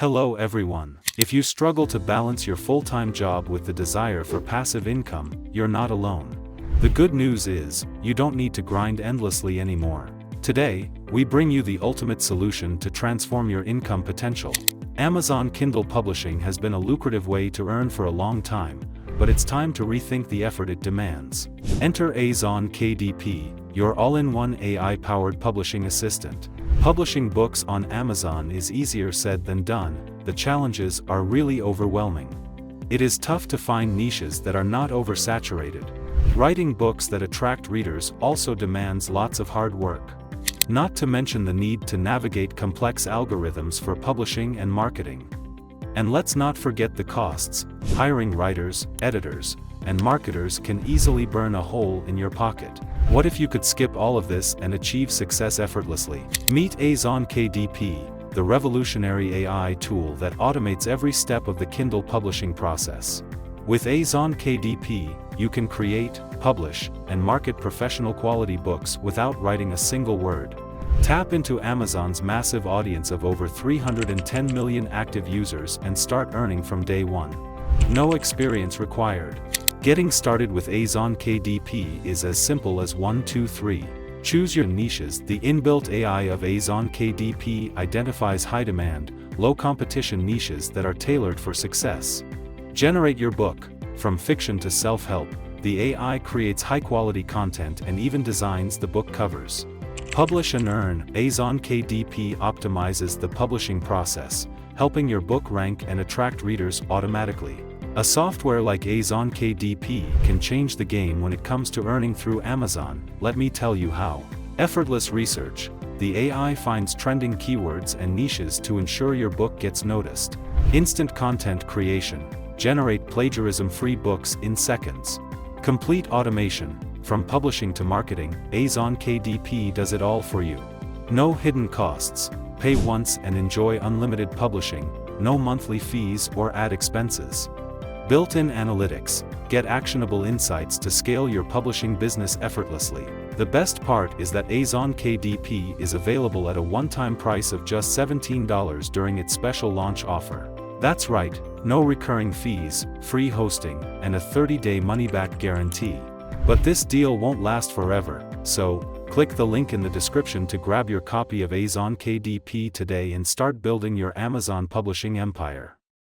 Hello everyone. If you struggle to balance your full-time job with the desire for passive income, you're not alone. The good news is, you don't need to grind endlessly anymore. Today, we bring you the ultimate solution to transform your income potential. Amazon Kindle publishing has been a lucrative way to earn for a long time, but it's time to rethink the effort it demands. Enter AzonKDP, your all-in-one AI-powered publishing assistant. Publishing books on Amazon is easier said than done. The challenges are really overwhelming. It is tough to find niches that are not oversaturated. Writing books that attract readers also demands lots of hard work. Not to mention the need to navigate complex algorithms for publishing and marketing. And let's not forget the costs. Hiring writers, editors, and marketers can easily burn a hole in your pocket. What if you could skip all of this and achieve success effortlessly? Meet AzonKDP, the revolutionary AI tool that automates every step of the Kindle publishing process. With AzonKDP, you can create, publish, and market professional quality books without writing a single word. Tap into Amazon's massive audience of over 310 million active users and start earning from day one. No experience required. Getting started with AzonKDP is as simple as 1, 2, 3. Choose your niches. The inbuilt AI of AzonKDP identifies high-demand, low-competition niches that are tailored for success. Generate your book. From fiction to self-help, the AI creates high-quality content and even designs the book covers. Publish and earn. AzonKDP optimizes the publishing process, helping your book rank and attract readers automatically. A software like AzonKDP can change the game when it comes to earning through Amazon. Let me tell you how. Effortless research. The AI finds trending keywords and niches to ensure your book gets noticed. Instant content creation. Generate plagiarism-free books in seconds. Complete automation. From publishing to marketing, AzonKDP does it all for you. No hidden costs. Pay once and enjoy unlimited publishing. No monthly fees or ad expenses. Built-in analytics. Get actionable insights to scale your publishing business effortlessly. The best part is that AzonKDP is available at a one-time price of just $17 during its special launch offer. That's right, no recurring fees, free hosting, and a 30-day money-back guarantee. But this deal won't last forever, so click the link in the description to grab your copy of AzonKDP today and start building your Amazon publishing empire.